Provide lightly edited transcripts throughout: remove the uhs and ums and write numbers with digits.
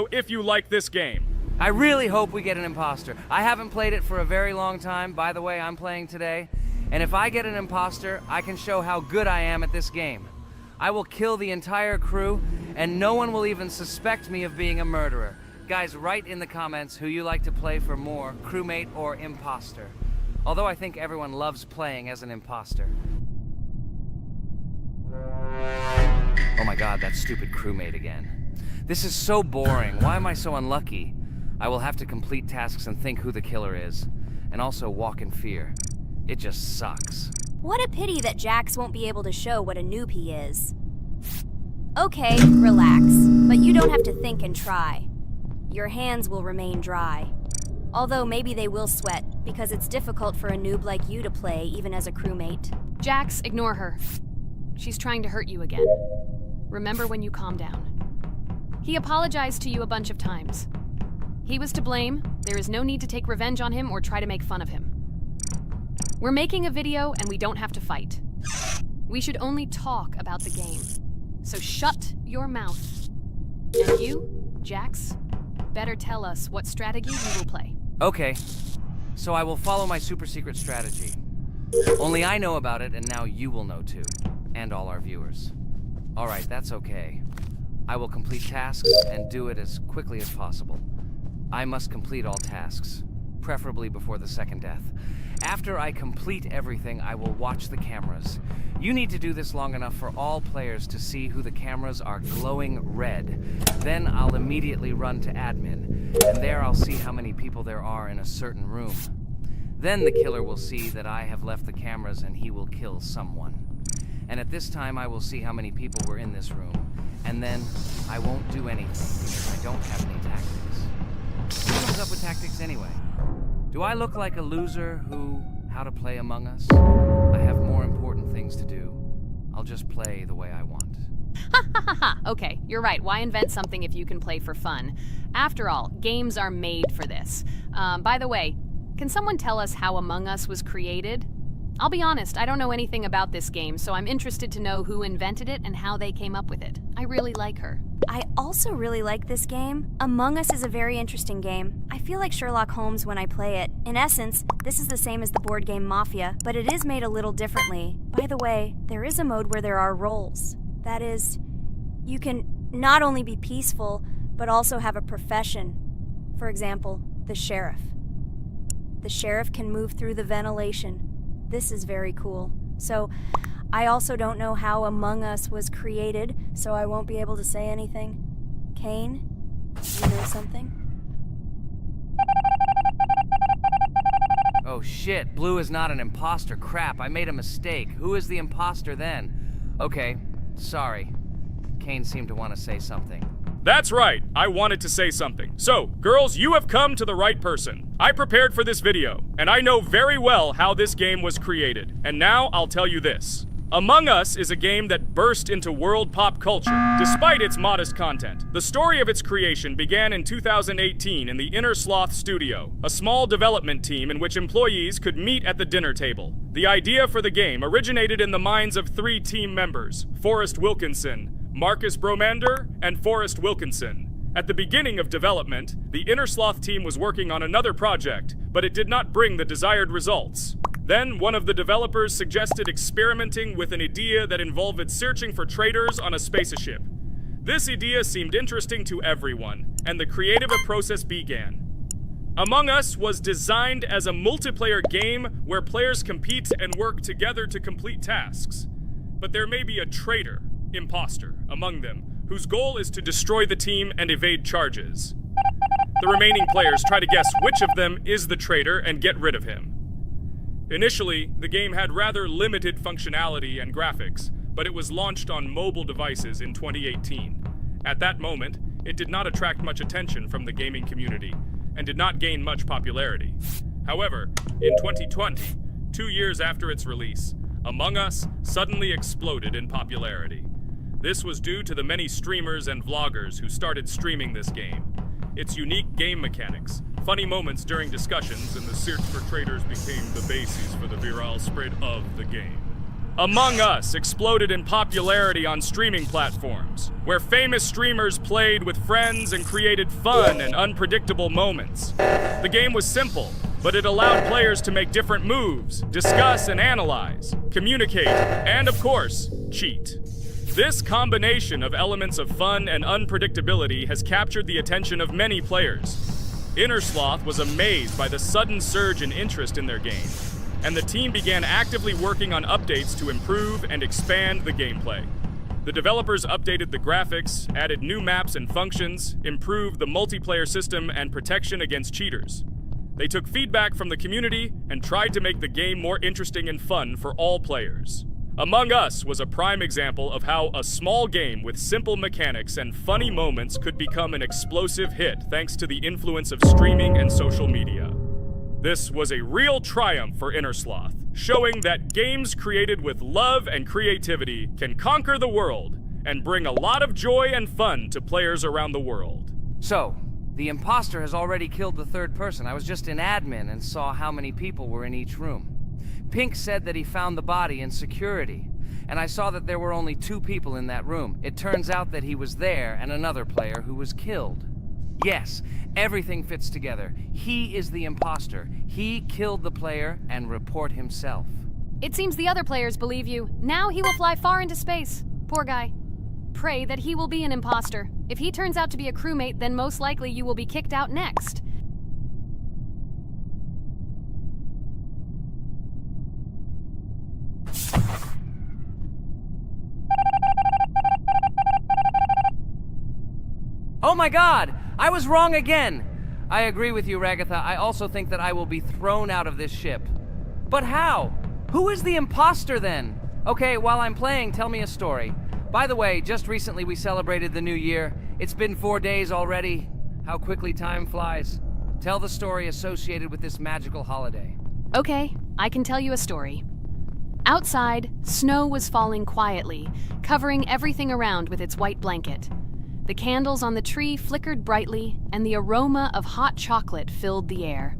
if you like this game. I really hope we get an imposter. I haven't played it for a very long time. By the way, I'm playing today. And if I get an imposter, I can show how good I am at this game. I will kill the entire crew, and no one will even suspect me of being a murderer. Guys, write in the comments who you like to play for more, crewmate or imposter. Although I think everyone loves playing as an imposter. Oh my god, that stupid crewmate again. This is so boring. Why am I so unlucky? I will have to complete tasks and think who the killer is, and also walk in fear. It just sucks. What a pity that Jax won't be able to show what a noob he is. Okay, relax, but you don't have to think and try. Your hands will remain dry. Although maybe they will sweat, because it's difficult for a noob like you to play, even as a crewmate. Jax, ignore her. She's trying to hurt you again. Remember when you calmed down. He apologized to you a bunch of times. He was to blame. There is no need to take revenge on him or try to make fun of him. We're making a video and we don't have to fight. We should only talk about the game. So shut your mouth. And you, Jax, better tell us what strategy you will play. Okay, so I will follow my super secret strategy. Only I know about it, and now you will know too. And all our viewers. Alright, that's okay. I will complete tasks and do it as quickly as possible. I must complete all tasks, preferably before the second death. After I complete everything, I will watch the cameras. You need to do this long enough for all players to see who the cameras are glowing red. Then I'll immediately run to admin, and there I'll see how many people there are in a certain room. Then the killer will see that I have left the cameras and he will kill someone. And at this time I will see how many people were in this room. And then I won't do anything because I don't have any tactics. Who comes up with tactics anyway? Do I look like a loser how to play Among Us? I have more important things to do. I'll just play the way I want. Ha ha ha ha! Okay, you're right. Why invent something if you can play for fun? After all, games are made for this. By the way, can someone tell us how Among Us was created? I'll be honest, I don't know anything about this game, so I'm interested to know who invented it and how they came up with it. I really like her. I also really like this game. Among Us is a very interesting game. I feel like Sherlock Holmes when I play it. In essence, this is the same as the board game Mafia, but it is made a little differently. By the way, there is a mode where there are roles. That is, you can not only be peaceful, but also have a profession. For example, the sheriff. The sheriff can move through the ventilation. This is very cool. So, I also don't know how Among Us was created, so I won't be able to say anything. Kane, you know something? Oh shit, Blue is not an imposter. Crap, I made a mistake. Who is the imposter then? Okay, sorry. Kane seemed to want to say something. That's right, I wanted to say something. So, girls, you have come to the right person. I prepared for this video, and I know very well how this game was created. And now I'll tell you this. Among Us is a game that burst into world pop culture, despite its modest content. The story of its creation began in 2018 in the Inner Sloth Studio, a small development team in which employees could meet at the dinner table. The idea for the game originated in the minds of 3 team members, Forrest Wilkinson, Marcus Bromander, and Forrest Wilkinson. At the beginning of development, the Inner Sloth team was working on another project, but it did not bring the desired results. Then, one of the developers suggested experimenting with an idea that involved searching for traitors on a spaceship. This idea seemed interesting to everyone, and the creative process began. Among Us was designed as a multiplayer game where players compete and work together to complete tasks. But there may be a traitor, imposter, among them, whose goal is to destroy the team and evade charges. The remaining players try to guess which of them is the traitor and get rid of him. Initially, the game had rather limited functionality and graphics, but it was launched on mobile devices in 2018. At that moment, it did not attract much attention from the gaming community, and did not gain much popularity. However, in 2020, 2 years after its release, Among Us suddenly exploded in popularity. This was due to the many streamers and vloggers who started streaming this game. Its unique game mechanics, funny moments during discussions, and the search for traitors became the basis for the viral spread of the game. Among Us exploded in popularity on streaming platforms, where famous streamers played with friends and created fun and unpredictable moments. The game was simple, but it allowed players to make different moves, discuss and analyze, communicate, and of course, cheat. This combination of elements of fun and unpredictability has captured the attention of many players. Innersloth was amazed by the sudden surge in interest in their game, and the team began actively working on updates to improve and expand the gameplay. The developers updated the graphics, added new maps and functions, improved the multiplayer system and protection against cheaters. They took feedback from the community and tried to make the game more interesting and fun for all players. Among Us was a prime example of how a small game with simple mechanics and funny moments could become an explosive hit thanks to the influence of streaming and social media. This was a real triumph for Innersloth, showing that games created with love and creativity can conquer the world and bring a lot of joy and fun to players around the world. So, the imposter has already killed the third person. I was just in admin and saw how many people were in each room. Pink said that he found the body in security, and I saw that there were only 2 people in that room. It turns out that he was there and another player who was killed. Yes, everything fits together. He is the imposter. He killed the player and report himself. It seems the other players believe you. Now he will fly far into space. Poor guy. Pray that he will be an imposter. If he turns out to be a crewmate, then most likely you will be kicked out next. Oh my god! I was wrong again! I agree with you, Ragatha. I also think that I will be thrown out of this ship. But how? Who is the imposter then? Okay, while I'm playing, tell me a story. By the way, just recently we celebrated the new year. It's been 4 days already. How quickly time flies. Tell the story associated with this magical holiday. Okay, I can tell you a story. Outside, snow was falling quietly, covering everything around with its white blanket. The candles on the tree flickered brightly, and the aroma of hot chocolate filled the air.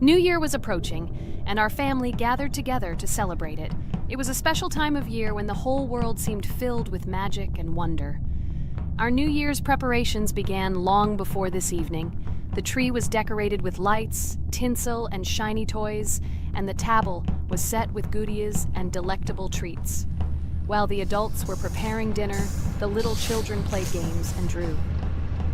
New Year was approaching, and our family gathered together to celebrate it. It was a special time of year when the whole world seemed filled with magic and wonder. Our New Year's preparations began long before this evening. The tree was decorated with lights, tinsel, and shiny toys, and the table was set with goodies and delectable treats. While the adults were preparing dinner, the little children played games and drew.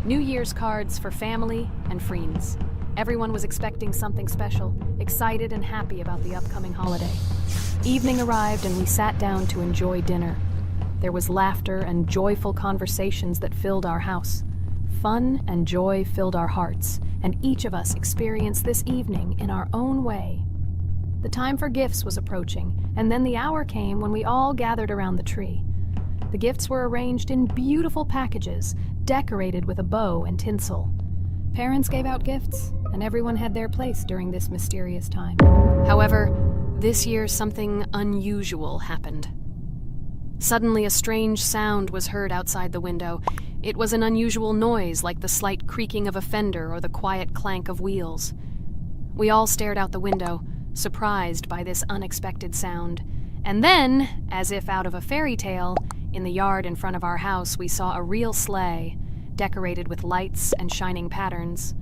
New Year's cards for family and friends. Everyone was expecting something special, excited and happy about the upcoming holiday. Evening arrived and we sat down to enjoy dinner. There was laughter and joyful conversations that filled our house. Fun and joy filled our hearts, and each of us experienced this evening in our own way. The time for gifts was approaching, and then the hour came when we all gathered around the tree. The gifts were arranged in beautiful packages, decorated with a bow and tinsel. Parents gave out gifts, and everyone had their place during this mysterious time. However, this year something unusual happened. Suddenly a strange sound was heard outside the window. It was an unusual noise, like the slight creaking of a fender or the quiet clank of wheels. We all stared out the window, surprised by this unexpected sound. And then, as if out of a fairy tale, in the yard in front of our house we saw a real sleigh, decorated with lights and shining patterns.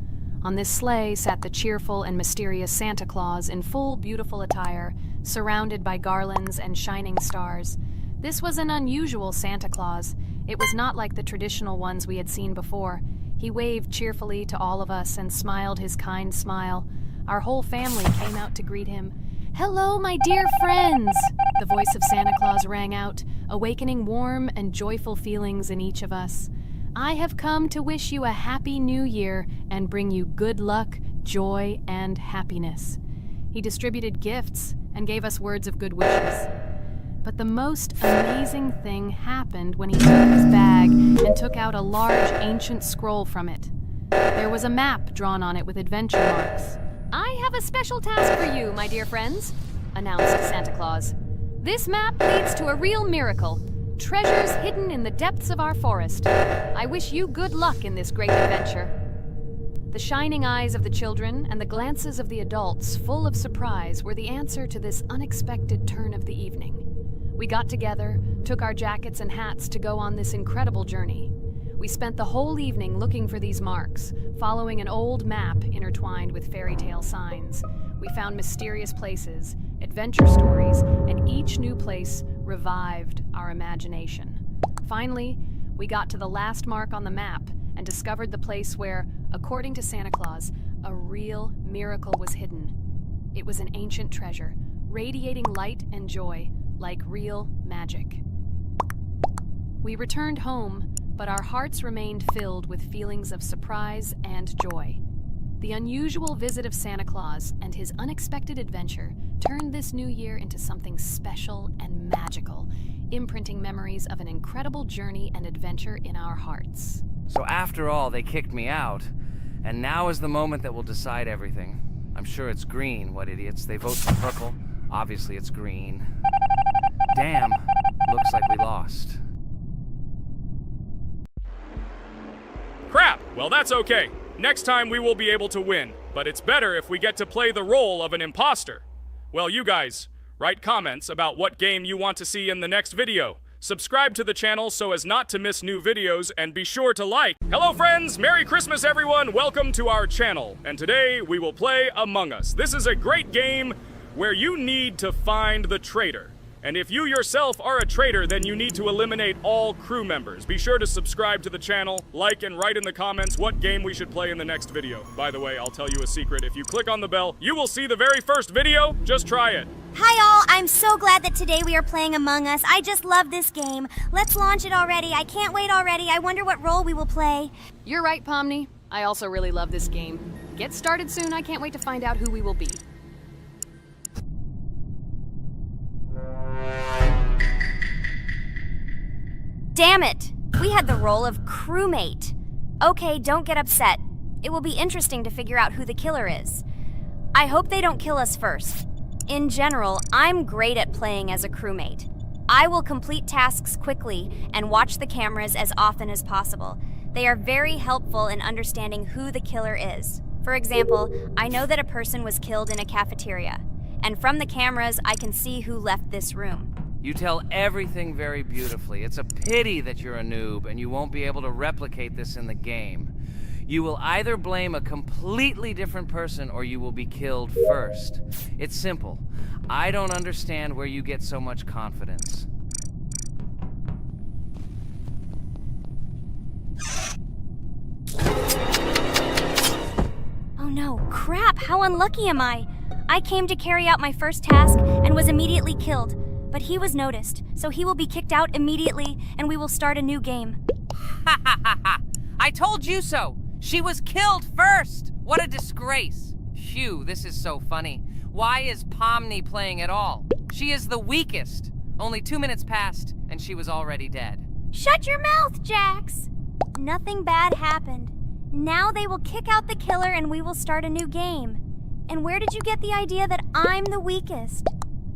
On this sleigh sat the cheerful and mysterious Santa Claus in full beautiful attire, surrounded by garlands and shining stars. This was an unusual Santa Claus. It was not like the traditional ones we had seen before. He waved cheerfully to all of us and smiled his kind smile. Our whole family came out to greet him. "Hello, my dear friends!" The voice of Santa Claus rang out, awakening warm and joyful feelings in each of us. "I have come to wish you a happy new year and bring you good luck, joy, and happiness." He distributed gifts and gave us words of good wishes. But the most amazing thing happened when he took his bag and took out a large ancient scroll from it. There was a map drawn on it with adventure marks. "I have a special task for you, my dear friends," announced Santa Claus. "This map leads to a real miracle. Treasures hidden in the depths of our forest. I wish you good luck in this great adventure." The shining eyes of the children and the glances of the adults, full of surprise, were the answer to this unexpected turn of the evening. We got together, took our jackets and hats to go on this incredible journey. We spent the whole evening looking for these marks, following an old map intertwined with fairy tale signs. We found mysterious places, adventure stories, and each new place revived our imagination. Finally, we got to the last mark on the map and discovered the place where, according to Santa Claus, a real miracle was hidden. It was an ancient treasure, radiating light and joy like real magic. We returned home, but our hearts remained filled with feelings of surprise and joy. The unusual visit of Santa Claus and his unexpected adventure turned this new year into something special and magical, imprinting memories of an incredible journey and adventure in our hearts. So after all, they kicked me out, and now is the moment that will decide everything. I'm sure it's green, what idiots. They vote for purple. Obviously it's green. Damn, looks like we lost. Crap! Well, that's okay. Next time we will be able to win, but it's better if we get to play the role of an imposter. Well, you guys, write comments about what game you want to see in the next video. Subscribe to the channel so as not to miss new videos, and be sure to like. Hello friends, Merry Christmas everyone, welcome to our channel. And today we will play Among Us. This is a great game where you need to find the traitor. And if you yourself are a traitor, then you need to eliminate all crew members. Be sure to subscribe to the channel, like, and write in the comments what game we should play in the next video. By the way, I'll tell you a secret. If you click on the bell, you will see the very first video. Just try it. Hi all, I'm so glad that today we are playing Among Us. I just love this game. Let's launch it already. I can't wait already. I wonder what role we will play. You're right, Pomni. I also really love this game. Get started soon. I can't wait to find out who we will be. Damn it! We had the role of crewmate. Okay, don't get upset. It will be interesting to figure out who the killer is. I hope they don't kill us first. In general, I'm great at playing as a crewmate. I will complete tasks quickly and watch the cameras as often as possible. They are very helpful in understanding who the killer is. For example, I know that a person was killed in a cafeteria, and from the cameras I can see who left this room. You tell everything very beautifully. It's a pity that you're a noob and you won't be able to replicate this in the game. You will either blame a completely different person or you will be killed first. It's simple. I don't understand where you get so much confidence. Oh no, crap, how unlucky am I? I came to carry out my first task and was immediately killed. But he was noticed, so he will be kicked out immediately, and we will start a new game. Ha ha ha ha! I told you so! She was killed first! What a disgrace! Phew, this is so funny. Why is Pomni playing at all? She is the weakest. Only 2 minutes passed, and she was already dead. Shut your mouth, Jax! Nothing bad happened. Now they will kick out the killer and we will start a new game. And where did you get the idea that I'm the weakest?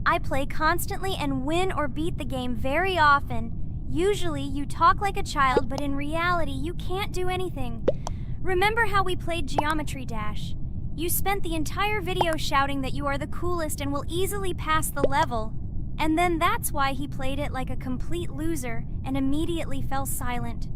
I play constantly and win or beat the game very often. Usually you talk like a child, but in reality you can't do anything. Remember how we played Geometry Dash? You spent the entire video shouting that you are the coolest and will easily pass the level. And then that's why he played it like a complete loser and immediately fell silent.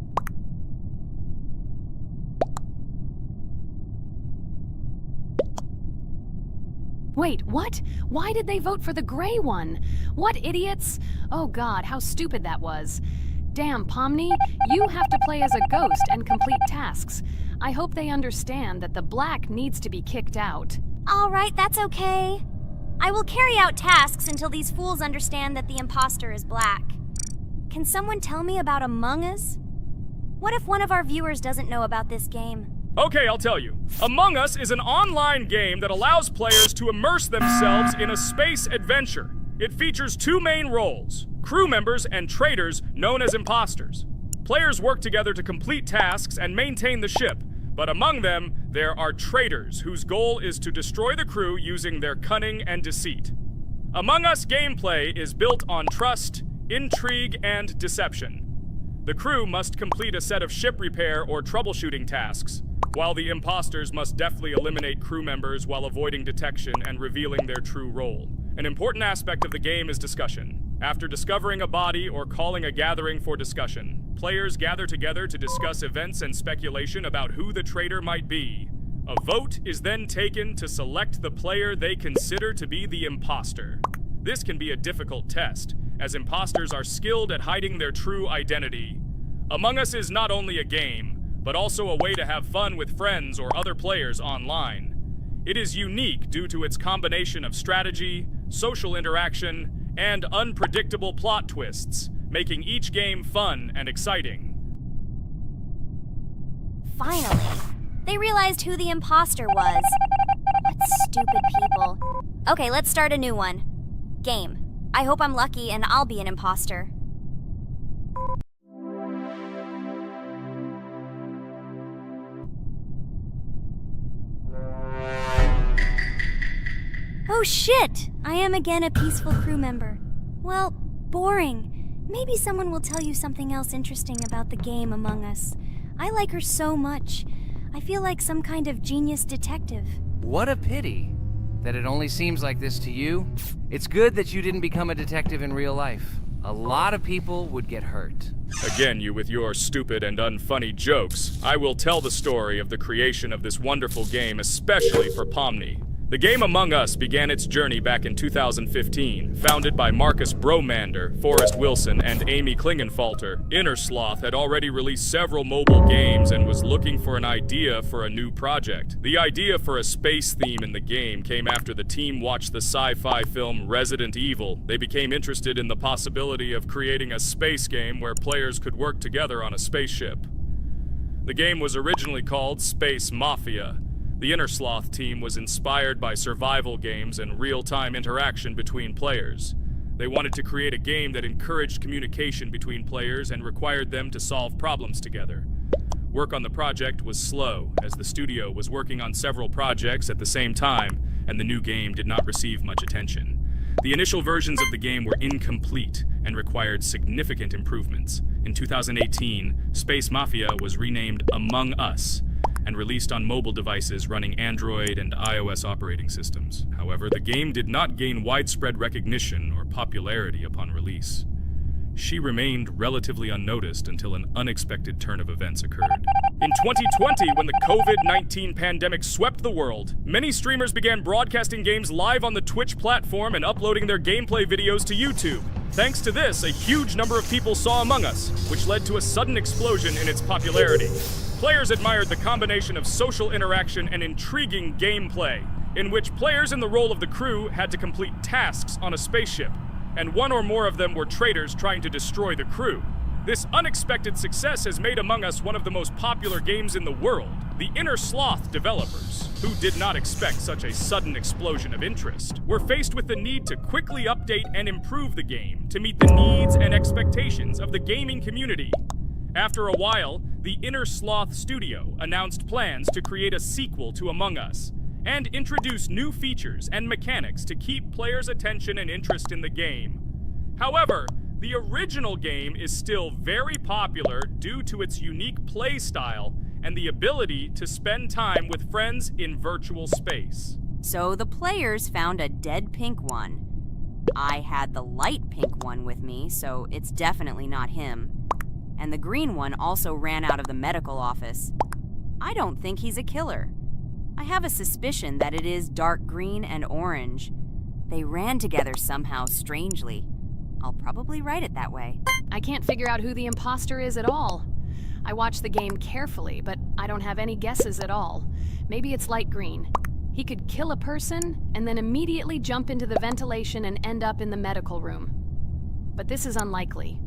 Wait, what? Why did they vote for the gray one? What idiots? Oh god, how stupid that was. Damn, Pomni, you have to play as a ghost and complete tasks. I hope they understand that the black needs to be kicked out. All right, that's okay. I will carry out tasks until these fools understand that the imposter is black. Can someone tell me about Among Us? What if one of our viewers doesn't know about this game? Okay, I'll tell you. Among Us is an online game that allows players to immerse themselves in a space adventure. It features 2 main roles, crew members and traitors known as imposters. Players work together to complete tasks and maintain the ship, but among them, there are traitors whose goal is to destroy the crew using their cunning and deceit. Among Us gameplay is built on trust, intrigue, and deception. The crew must complete a set of ship repair or troubleshooting tasks, while the imposters must deftly eliminate crew members while avoiding detection and revealing their true role. An important aspect of the game is discussion. After discovering a body or calling a gathering for discussion, players gather together to discuss events and speculation about who the traitor might be. A vote is then taken to select the player they consider to be the imposter. This can be a difficult test, as imposters are skilled at hiding their true identity. Among Us is not only a game, but also a way to have fun with friends or other players online. It is unique due to its combination of strategy, social interaction, and unpredictable plot twists, making each game fun and exciting. Finally, they realized who the imposter was. What stupid people. Okay, let's start a new one. Game. I hope I'm lucky and I'll be an imposter. Oh shit! I am again a peaceful crew member. Well, boring. Maybe someone will tell you something else interesting about the game Among Us. I like her so much. I feel like some kind of genius detective. What a pity that it only seems like this to you. It's good that you didn't become a detective in real life. A lot of people would get hurt. Again, you with your stupid and unfunny jokes. I will tell the story of the creation of this wonderful game, especially for Pomni. The game Among Us began its journey back in 2015. Founded by Marcus Bromander, Forrest Wilson, and Amy Klingenfalter, Innersloth had already released several mobile games and was looking for an idea for a new project. The idea for a space theme in the game came after the team watched the sci-fi film Resident Evil. They became interested in the possibility of creating a space game where players could work together on a spaceship. The game was originally called Space Mafia. The Innersloth team was inspired by survival games and real-time interaction between players. They wanted to create a game that encouraged communication between players and required them to solve problems together. Work on the project was slow, as the studio was working on several projects at the same time, and the new game did not receive much attention. The initial versions of the game were incomplete and required significant improvements. In 2018, Space Mafia was renamed Among Us, and released on mobile devices running Android and iOS operating systems. However, the game did not gain widespread recognition or popularity upon release. She remained relatively unnoticed until an unexpected turn of events occurred. In 2020, when the COVID-19 pandemic swept the world, many streamers began broadcasting games live on the Twitch platform and uploading their gameplay videos to YouTube. Thanks to this, a huge number of people saw Among Us, which led to a sudden explosion in its popularity. Players admired the combination of social interaction and intriguing gameplay, in which players in the role of the crew had to complete tasks on a spaceship, and one or more of them were traitors trying to destroy the crew. This unexpected success has made Among Us one of the most popular games in the world. The Innersloth developers, who did not expect such a sudden explosion of interest, were faced with the need to quickly update and improve the game to meet the needs and expectations of the gaming community. After a while, the Innersloth studio announced plans to create a sequel to Among Us and introduce new features and mechanics to keep players' attention and interest in the game. However, the original game is still very popular due to its unique play style and the ability to spend time with friends in virtual space. So the players found a dead pink one. I had the light pink one with me, so it's definitely not him. And the green one also ran out of the medical office. I don't think he's a killer. I have a suspicion that it is dark green and orange. They ran together somehow strangely. I'll probably write it that way. I can't figure out who the imposter is at all. I watched the game carefully, but I don't have any guesses at all. Maybe it's light green. He could kill a person and then immediately jump into the ventilation and end up in the medical room. But this is unlikely.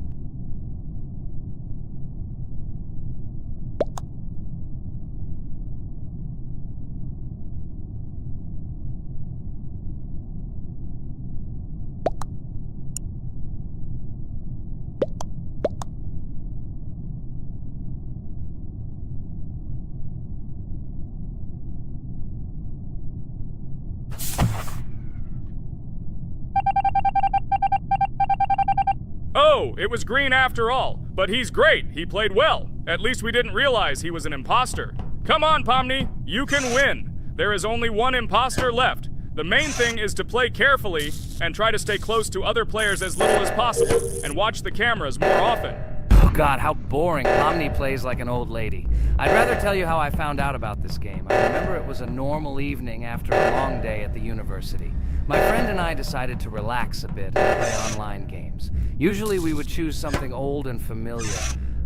Oh, it was green after all. But he's great. He played well. At least we didn't realize he was an imposter. Come on, Pomni. You can win. There is only one imposter left. The main thing is to play carefully and try to stay close to other players as little as possible and watch the cameras more often. Oh god, how boring. Omni plays like an old lady. I'd rather tell you how I found out about this game. I remember it was a normal evening after a long day at the university. My friend and I decided to relax a bit and play online games. Usually we would choose something old and familiar.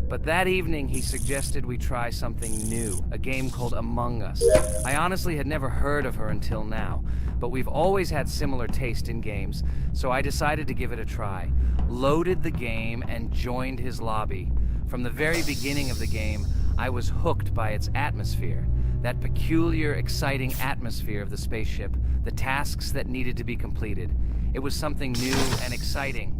But that evening, he suggested we try something new, a game called Among Us. I honestly had never heard of her until now, but we've always had similar taste in games, so I decided to give it a try. Loaded the game and joined his lobby. From the very beginning of the game, I was hooked by its atmosphere. That peculiar, exciting atmosphere of the spaceship, the tasks that needed to be completed. It was something new and exciting.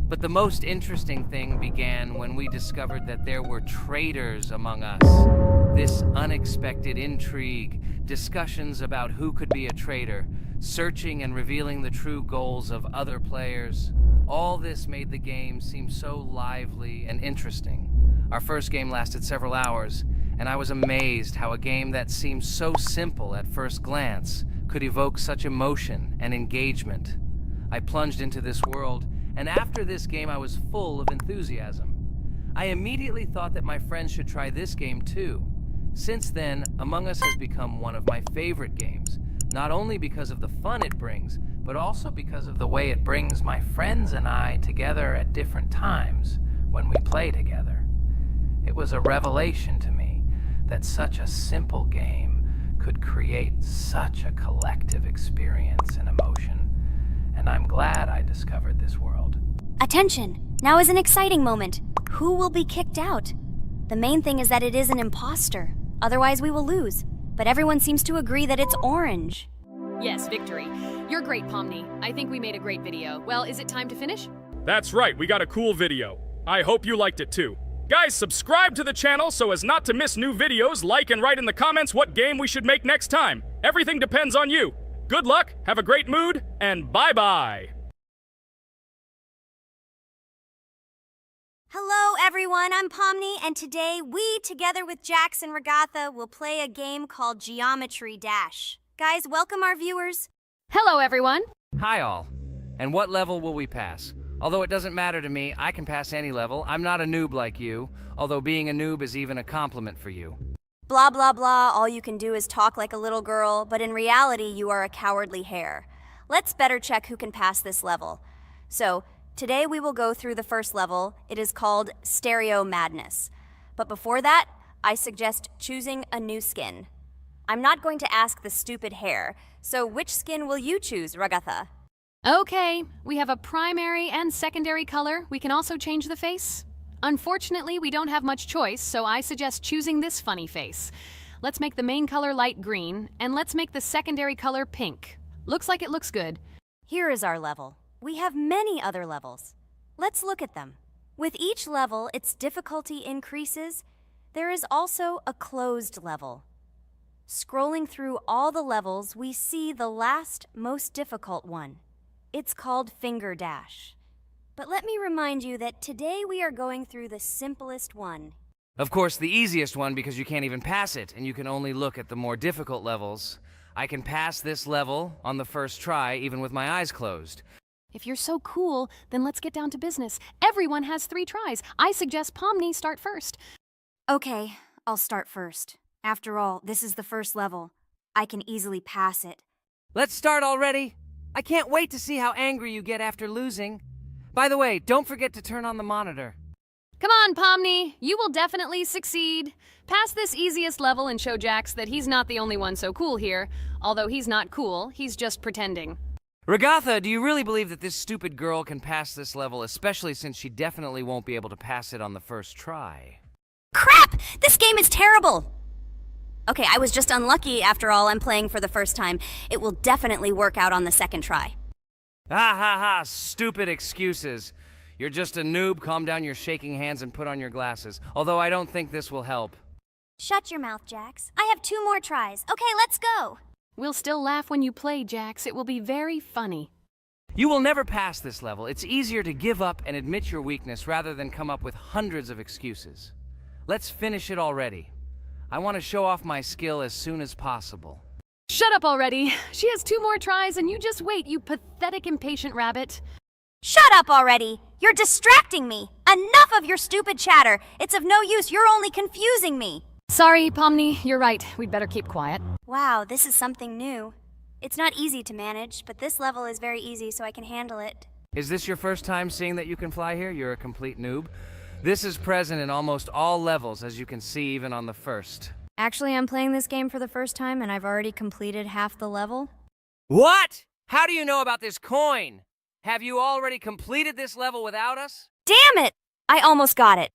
But the most interesting thing began when we discovered that there were traitors among us. This unexpected intrigue, discussions about who could be a traitor, searching and revealing the true goals of other players. All this made the game seem so lively and interesting. Our first game lasted several hours, and I was amazed how a game that seemed so simple at first glance could evoke such emotion and engagement. I plunged into this world, and after this game I was full of enthusiasm. I immediately thought that my friends should try this game too. Since then, Among Us has become one of my favorite games, not only because of the fun it brings, but also because of the way it brings my friends and I together at different times when we play together. It was a revelation to me that such a simple game could create such a collective experience and emotion. And I'm glad I discovered this world. Attention! Now is an exciting moment. Who will be kicked out? The main thing is that it is an imposter. Otherwise we will lose. But everyone seems to agree that it's orange. Yes, victory. You're great, Pomni. I think we made a great video. Well, is it time to finish? That's right, we got a cool video. I hope you liked it too. Guys, subscribe to the channel so as not to miss new videos, like and write in the comments what game we should make next time. Everything depends on you. Good luck, have a great mood, and bye-bye. Hello everyone, I'm Pomni, and today we, together with Jax and Ragatha, will play a game called Geometry Dash. Guys, welcome our viewers. Hello, everyone. Hi all. And what level will we pass? Although it doesn't matter to me, I can pass any level. I'm not a noob like you, although being a noob is even a compliment for you. Blah blah blah, all you can do is talk like a little girl, but in reality you are a cowardly hare. Let's better check who can pass this level. So, today we will go through the first level. It is called Stereo Madness. But before that, I suggest choosing a new skin. I'm not going to ask the stupid hare, so which skin will you choose, Ragatha? Okay, we have a primary and secondary color. We can also change the face. Unfortunately, we don't have much choice, so I suggest choosing this funny face. Let's make the main color light green, and let's make the secondary color pink. Looks like it looks good. Here is our level. We have many other levels. Let's look at them. With each level, its difficulty increases. There is also a closed level. Scrolling through all the levels, we see the last, most difficult one. It's called Finger Dash. But let me remind you that today we are going through the simplest one. Of course, the easiest one because you can't even pass it, and you can only look at the more difficult levels. I can pass this level on the first try, even with my eyes closed. If you're so cool, then let's get down to business. Everyone has 3 tries. I suggest Pomni start first. Okay, I'll start first. After all, this is the first level. I can easily pass it. Let's start already! I can't wait to see how angry you get after losing. By the way, don't forget to turn on the monitor. Come on, Pomni. You will definitely succeed. Pass this easiest level and show Jax that he's not the only one so cool here. Although he's not cool, he's just pretending. Ragatha, do you really believe that this stupid girl can pass this level, especially since she definitely won't be able to pass it on the first try? Crap! This game is terrible! Okay, I was just unlucky. After all, I'm playing for the first time. It will definitely work out on the second try. Ha ha ha, stupid excuses. You're just a noob, calm down your shaking hands and put on your glasses. Although I don't think this will help. Shut your mouth, Jax. I have 2 more tries. Okay, let's go! We'll still laugh when you play, Jax. It will be very funny. You will never pass this level. It's easier to give up and admit your weakness rather than come up with hundreds of excuses. Let's finish it already. I want to show off my skill as soon as possible. Shut up already. She has 2 more tries and you just wait, you pathetic impatient rabbit. Shut up already! You're distracting me! Enough of your stupid chatter! It's of no use, you're only confusing me! Sorry, Pomni, you're right. We'd better keep quiet. Wow, this is something new. It's not easy to manage, but this level is very easy, so I can handle it. Is this your first time seeing that you can fly here? You're a complete noob. This is present in almost all levels, as you can see even on the first. Actually, I'm playing this game for the first time, and I've already completed half the level. What? How do you know about this coin? Have you already completed this level without us? Damn it! I almost got it,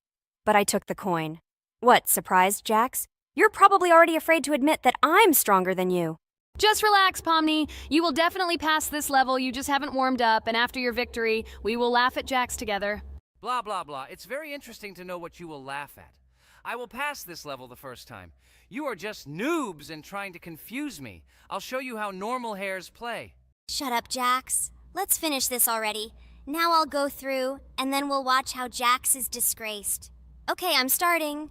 but I took the coin. What, surprised, Jax? You're probably already afraid to admit that I'm stronger than you. Just relax, Pomni. You will definitely pass this level, you just haven't warmed up, and after your victory, we will laugh at Jax together. Blah, blah, blah. It's very interesting to know what you will laugh at. I will pass this level the first time. You are just noobs and trying to confuse me. I'll show you how normal hares play. Shut up, Jax. Let's finish this already. Now I'll go through, and then we'll watch how Jax is disgraced. Okay, I'm starting.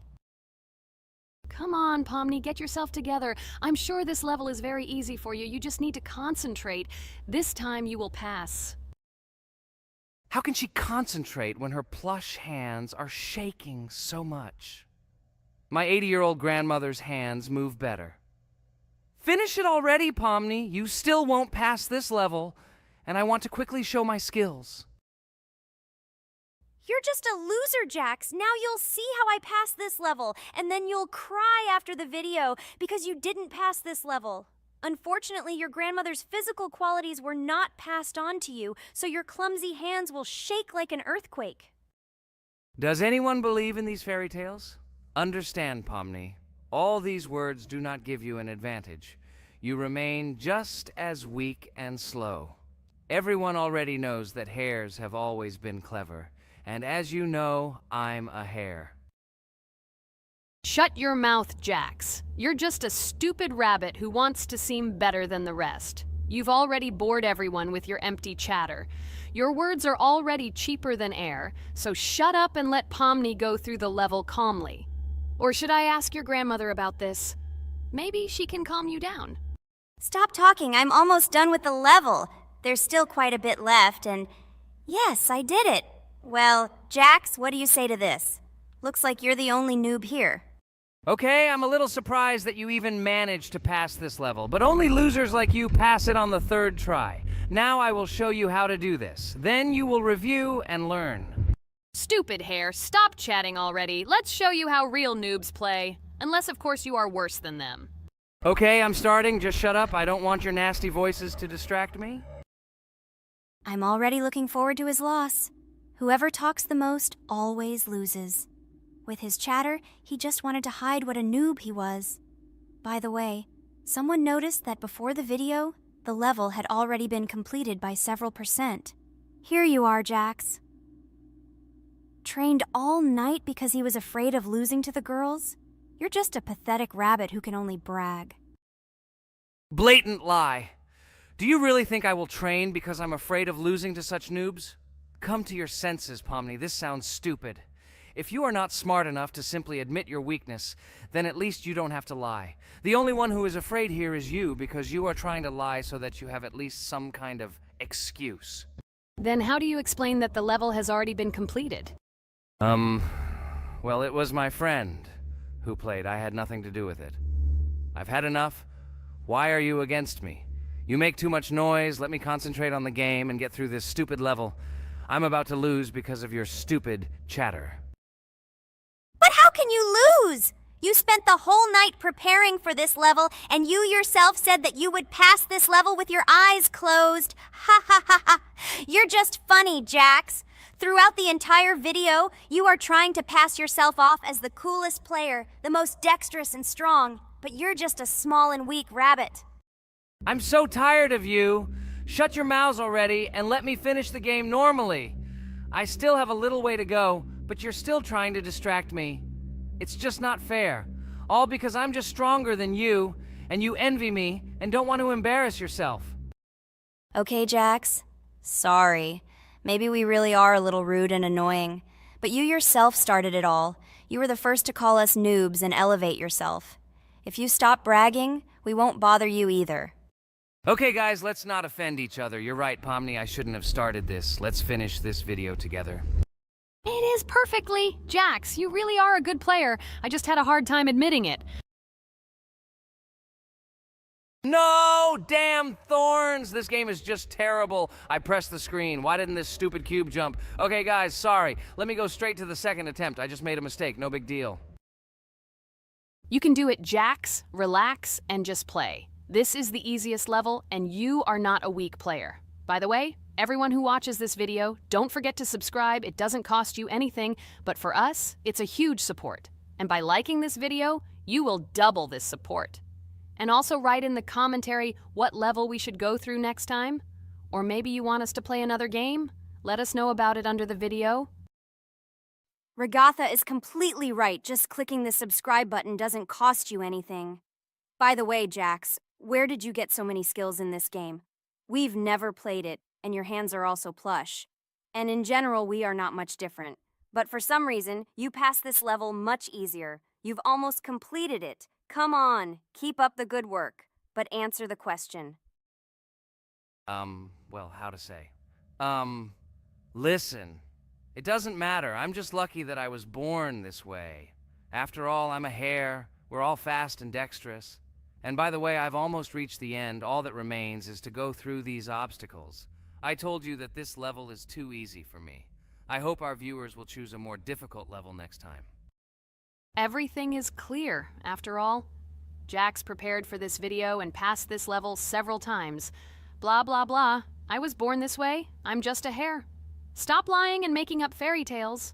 Come on, Pomni, get yourself together. I'm sure this level is very easy for you. You just need to concentrate. This time you will pass. How can she concentrate when her plush hands are shaking so much? My 80-year-old grandmother's hands move better. Finish it already, Pomni. You still won't pass this level, and I want to quickly show my skills. You're just a loser, Jax. Now you'll see how I pass this level, and then you'll cry after the video because you didn't pass this level. Unfortunately, your grandmother's physical qualities were not passed on to you, so your clumsy hands will shake like an earthquake. Does anyone believe in these fairy tales? Understand, Pomni. All these words do not give you an advantage. You remain just as weak and slow. Everyone already knows that hares have always been clever. And as you know, I'm a hare. Shut your mouth, Jax. You're just a stupid rabbit who wants to seem better than the rest. You've already bored everyone with your empty chatter. Your words are already cheaper than air, so shut up and let Pomni go through the level calmly. Or should I ask your grandmother about this? Maybe she can calm you down. Stop talking, I'm almost done with the level. There's still quite a bit left, and yes, I did it. Well, Jax, what do you say to this? Looks like you're the only noob here. Okay, I'm a little surprised that you even managed to pass this level, but only losers like you pass it on the 3rd try. Now I will show you how to do this. Then you will review and learn. Stupid hare, stop chatting already. Let's show you how real noobs play. Unless, of course, you are worse than them. Okay, I'm starting. Just shut up. I don't want your nasty voices to distract me. I'm already looking forward to his loss. Whoever talks the most always loses. With his chatter, he just wanted to hide what a noob he was. By the way, someone noticed that before the video, the level had already been completed by several %. Here you are, Jax. Trained all night because he was afraid of losing to the girls? You're just a pathetic rabbit who can only brag. Blatant lie. Do you really think I will train because I'm afraid of losing to such noobs? Come to your senses, Pomni. This sounds stupid. If you are not smart enough to simply admit your weakness, then at least you don't have to lie. The only one who is afraid here is you, because you are trying to lie so that you have at least some kind of excuse. Then how do you explain that the level has already been completed? Well, it was my friend who played. I had nothing to do with it. I've had enough. Why are you against me? You make too much noise. Let me concentrate on the game and get through this stupid level. I'm about to lose because of your stupid chatter. But how can you lose? You spent the whole night preparing for this level, and you yourself said that you would pass this level with your eyes closed. Ha ha ha ha. You're just funny, Jax. Throughout the entire video, you are trying to pass yourself off as the coolest player, the most dexterous and strong, but you're just a small and weak rabbit. I'm so tired of you. Shut your mouths already and let me finish the game normally. I still have a little way to go, but you're still trying to distract me. It's just not fair. All because I'm just stronger than you, and you envy me and don't want to embarrass yourself. Okay, Jax. Sorry. Maybe we really are a little rude and annoying. But you yourself started it all. You were the first to call us noobs and elevate yourself. If you stop bragging, We won't bother you either. Okay, guys, let's not offend each other. You're right, Pomni, I shouldn't have started this. Let's finish this video together. It is perfectly. Jax, you really are a good player. I just had a hard time admitting it. No! Damn thorns! This game is just terrible. I pressed the screen. Why didn't this stupid cube jump? Okay, guys, sorry. Let me go straight to the second attempt. I just made a mistake. No big deal. You can do it, Jax, relax, and just play. This is the easiest level, and you are not a weak player. By the way, everyone who watches this video, don't forget to subscribe. It doesn't cost you anything, but for us, it's a huge support. And by liking this video, you will double this support. And also write in the commentary what level we should go through next time. Or maybe you want us to play another game? Let us know about it under the video. Regatha is completely right. Just clicking the subscribe button doesn't cost you anything. By the way, Jax, where did you get so many skills in this game? We've never played it, and your hands are also plush. And in general, we are not much different. But for some reason, you passed this level much easier. You've almost completed it. Come on, keep up the good work, but answer the question. Well, how to say? Listen. It doesn't matter. I'm just lucky that I was born this way. After all, I'm a hare. We're all fast and dexterous. And by the way, I've almost reached the end. All that remains is to go through these obstacles. I told you that this level is too easy for me. I hope our viewers will choose a more difficult level next time. Everything is clear, after all. Jax prepared for this video and passed this level several times. Blah, blah, blah. I was born this way. I'm just a hare. Stop lying and making up fairy tales.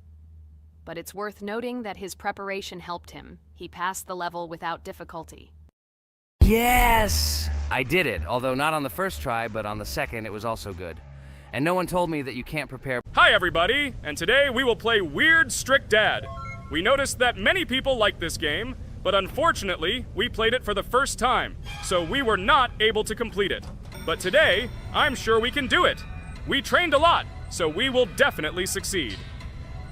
But it's worth noting that his preparation helped him. He passed the level without difficulty. Yes! I did it, although not on the first try, but on the second it was also good. And no one told me that you can't prepare. Hi everybody, and today we will play Weird Strict Dad. We noticed that many people like this game, but unfortunately, we played it for the first time, so we were not able to complete it. But today, I'm sure we can do it. We trained a lot, so we will definitely succeed.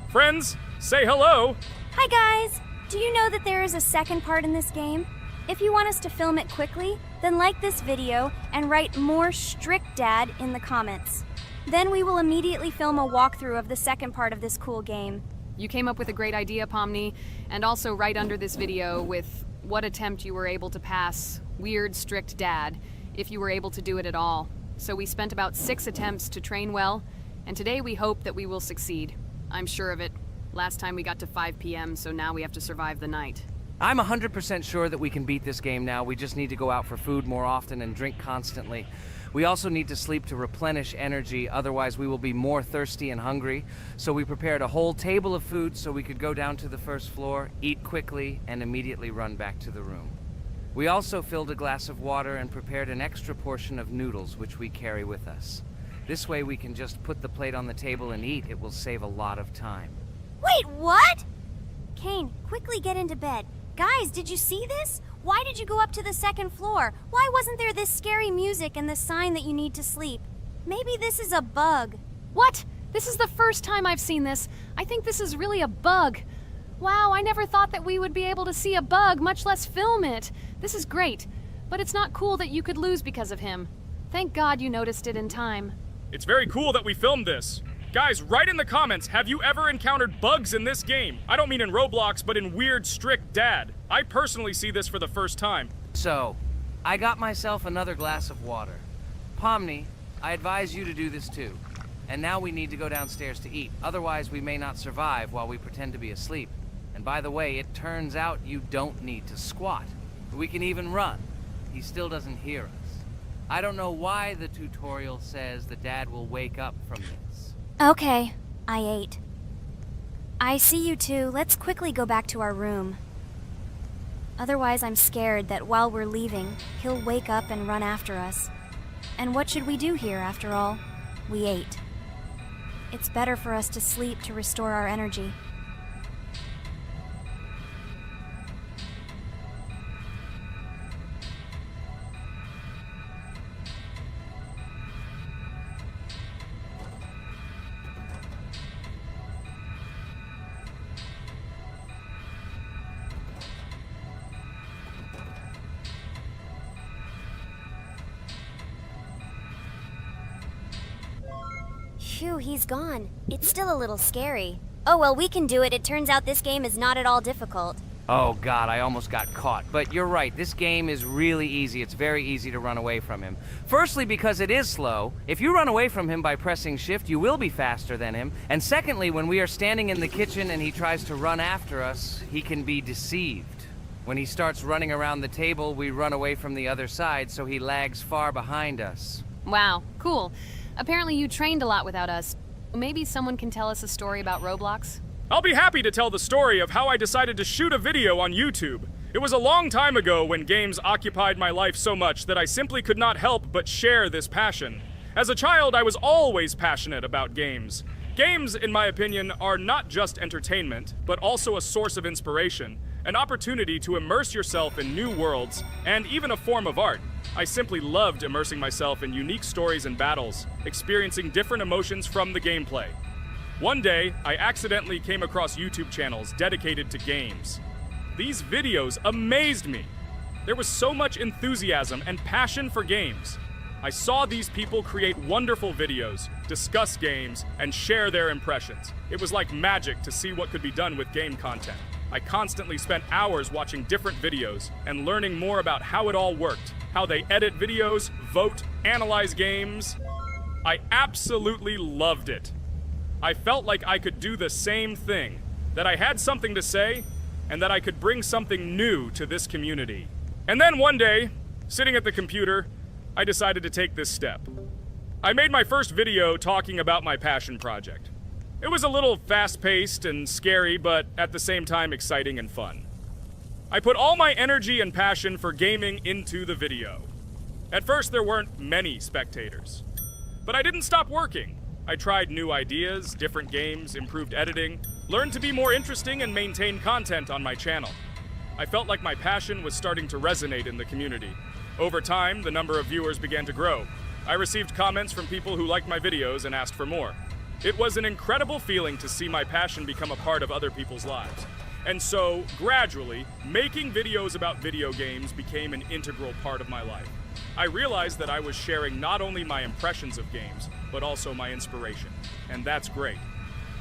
Friends, say hello. Hi guys! Do you know that there is a second part in this game? If you want us to film it quickly, then like this video and write more strict dad in the comments. Then we will immediately film a walkthrough of the second part of this cool game. You came up with a great idea, Pomni, and also write under this video with what attempt you were able to pass Weird Strict Dad, if you were able to do it at all. So we spent about 6 attempts to train well, and today we hope that we will succeed. I'm sure of it. Last time we got to 5 p.m., so now we have to survive the night. I'm 100% sure that we can beat this game now. We just need to go out for food more often and drink constantly. We also need to sleep to replenish energy, otherwise we will be more thirsty and hungry. So we prepared a whole table of food so we could go down to the first floor, eat quickly, and immediately run back to the room. We also filled a glass of water and prepared an extra portion of noodles, which we carry with us. This way we can just put the plate on the table and eat. It will save a lot of time. Wait, what? Kane, quickly get into bed. Guys, did you see this? Why did you go up to the second floor? Why wasn't there this scary music and the sign that you need to sleep? Maybe this is a bug. What? This is the first time I've seen this. I think this is really a bug. Wow, I never thought that we would be able to see a bug, much less film it. This is great, but it's not cool that you could lose because of him. Thank God you noticed it in time. It's very cool that we filmed this. Guys, write in the comments, have you ever encountered bugs in this game? I don't mean in Roblox, but in Weird Strict Dad. I personally see this for the first time. So, I got myself another glass of water. Pomni, I advise you to do this too. And now we need to go downstairs to eat. Otherwise, we may not survive while we pretend to be asleep. And by the way, it turns out you don't need to squat. We can even run. He still doesn't hear us. I don't know why the tutorial says that Dad will wake up from this. Okay, I ate. I see you two. Let's quickly go back to our room. Otherwise, I'm scared that while we're leaving, he'll wake up and run after us. And what should we do here, after all? We ate. It's better for us to sleep to restore our energy. Phew, he's gone. It's still a little scary. Oh, well, we can do it. It turns out this game is not at all difficult. Oh god, I almost got caught. But you're right, this game is really easy. It's very easy to run away from him. Firstly, because it is slow. If you run away from him by pressing shift, you will be faster than him. And secondly, when we are standing in the kitchen and he tries to run after us, he can be deceived. When he starts running around the table, we run away from the other side, so he lags far behind us. Wow, cool. Apparently you trained a lot without us. Maybe someone can tell us a story about Roblox? I'll be happy to tell the story of how I decided to shoot a video on YouTube. It was a long time ago when games occupied my life so much that I simply could not help but share this passion. As a child, I was always passionate about games. Games, in my opinion, are not just entertainment, but also a source of inspiration, an opportunity to immerse yourself in new worlds, and even a form of art. I simply loved immersing myself in unique stories and battles, experiencing different emotions from the gameplay. One day, I accidentally came across YouTube channels dedicated to games. These videos amazed me. There was so much enthusiasm and passion for games. I saw these people create wonderful videos, discuss games, and share their impressions. It was like magic to see what could be done with game content. I constantly spent hours watching different videos and learning more about how it all worked, how they edit videos, vote, analyze games. I absolutely loved it. I felt like I could do the same thing, that I had something to say, and that I could bring something new to this community. And then one day, sitting at the computer, I decided to take this step. I made my first video talking about my passion project. It was a little fast-paced and scary, but at the same time exciting and fun. I put all my energy and passion for gaming into the video. At first, there weren't many spectators. But I didn't stop working. I tried new ideas, different games, improved editing, learned to be more interesting, and maintain content on my channel. I felt like my passion was starting to resonate in the community. Over time, the number of viewers began to grow. I received comments from people who liked my videos and asked for more. It was an incredible feeling to see my passion become a part of other people's lives. And so, gradually, making videos about video games became an integral part of my life. I realized that I was sharing not only my impressions of games, but also my inspiration. And that's great.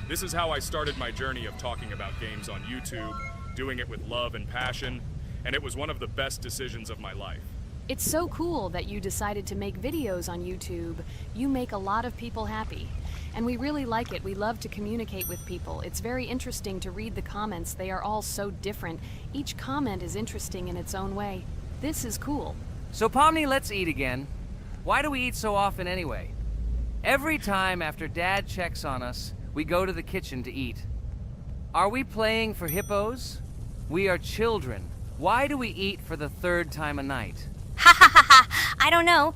This is how I started my journey of talking about games on YouTube, doing it with love and passion, and it was one of the best decisions of my life. It's so cool that you decided to make videos on YouTube. You make a lot of people happy. And we really like it. We love to communicate with people. It's very interesting to read the comments. They are all so different. Each comment is interesting in its own way. This is cool. So Pomni, let's eat again. Why do we eat so often anyway? Every time after Dad checks on us, we go to the kitchen to eat. Are we playing for hippos? We are children. Why do we eat for the third time a night? Ha ha ha ha! I don't know.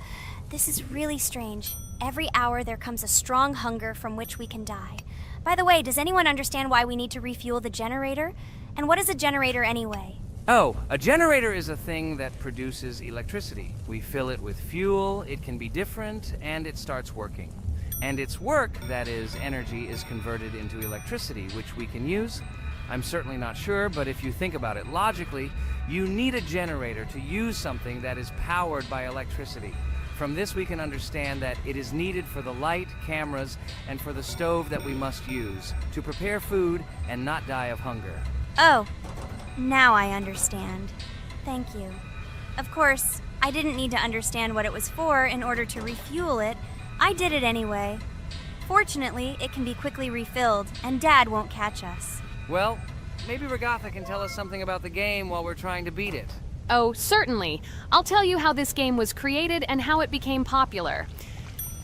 This is really strange. Every hour there comes a strong hunger from which we can die. By the way, does anyone understand why we need to refuel the generator? And what is a generator anyway? Oh, a generator is a thing that produces electricity. We fill it with fuel, it can be different, and it starts working. And its work, that is, energy, is converted into electricity, which we can use. I'm certainly not sure, but if you think about it logically, you need a generator to use something that is powered by electricity. From this we can understand that it is needed for the light, cameras, and for the stove that we must use, to prepare food and not die of hunger. Oh, now I understand. Thank you. Of course, I didn't need to understand what it was for in order to refuel it. I did it anyway. Fortunately, it can be quickly refilled, and Dad won't catch us. Well, maybe Regatha can tell us something about the game while we're trying to beat it. Oh, certainly. I'll tell you how this game was created and how it became popular.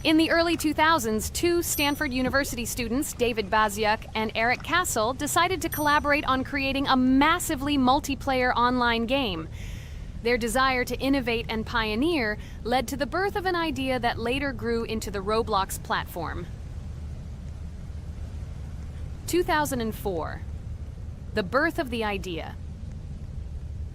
In the early 2000s, two Stanford University students, David Baziuk and Eric Castle, decided to collaborate on creating a massively multiplayer online game. Their desire to innovate and pioneer led to the birth of an idea that later grew into the Roblox platform. 2004. The birth of the idea.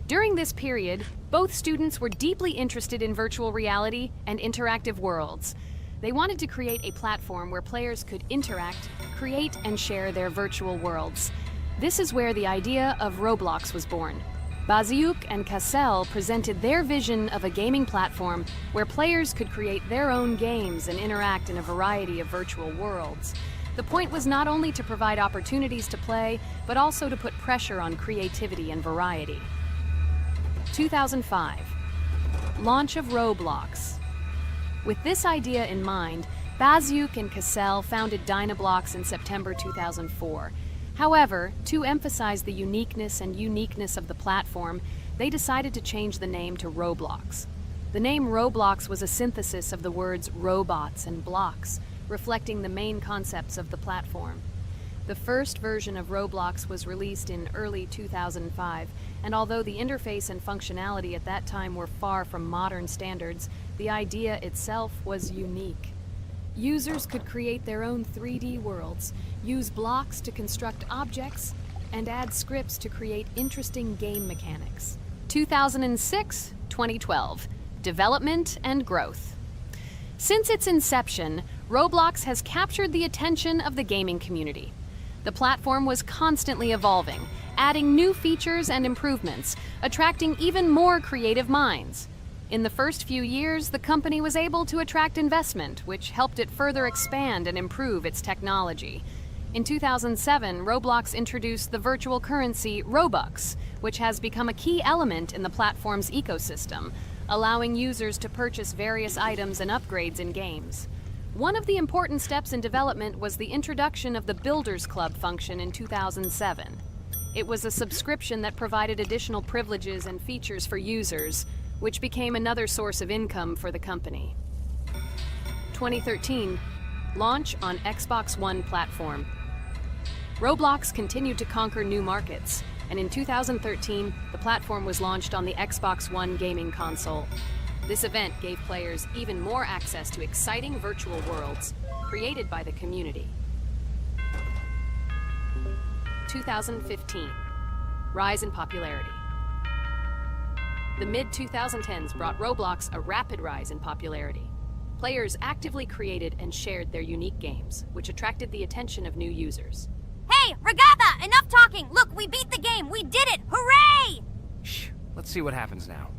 During this period, both students were deeply interested in virtual reality and interactive worlds. They wanted to create a platform where players could interact, create, and share their virtual worlds. This is where the idea of Roblox was born. Baziuk and Cassell presented their vision of a gaming platform where players could create their own games and interact in a variety of virtual worlds. The point was not only to provide opportunities to play, but also to put pressure on creativity and variety. 2005. Launch of Roblox. With this idea in mind, Baziuk and Cassell founded Dynablox in September 2004. However, to emphasize the uniqueness of the platform, they decided to change the name to Roblox. The name Roblox was a synthesis of the words robots and blocks, reflecting the main concepts of the platform. The first version of Roblox was released in early 2005, and although the interface and functionality at that time were far from modern standards, the idea itself was unique. Users could create their own 3D worlds, use blocks to construct objects, and add scripts to create interesting game mechanics. 2006-2012. Development and growth. Since its inception, Roblox has captured the attention of the gaming community. The platform was constantly evolving, adding new features and improvements, attracting even more creative minds. In the first few years, the company was able to attract investment, which helped it further expand and improve its technology. In 2007, Roblox introduced the virtual currency Robux, which has become a key element in the platform's ecosystem, allowing users to purchase various items and upgrades in games. One of the important steps in development was the introduction of the Builders Club function in 2007. It was a subscription that provided additional privileges and features for users, which became another source of income for the company. 2013. Launch on Xbox One platform. Roblox continued to conquer new markets, and in 2013, the platform was launched on the Xbox One gaming console. This event gave players even more access to exciting virtual worlds created by the community. 2015. Rise in popularity. The mid-2010s brought Roblox a rapid rise in popularity. Players actively created and shared their unique games, which attracted the attention of new users. Hey, Regatha! Enough talking! Look, we beat the game! We did it! Hooray! Shh, let's see what happens now.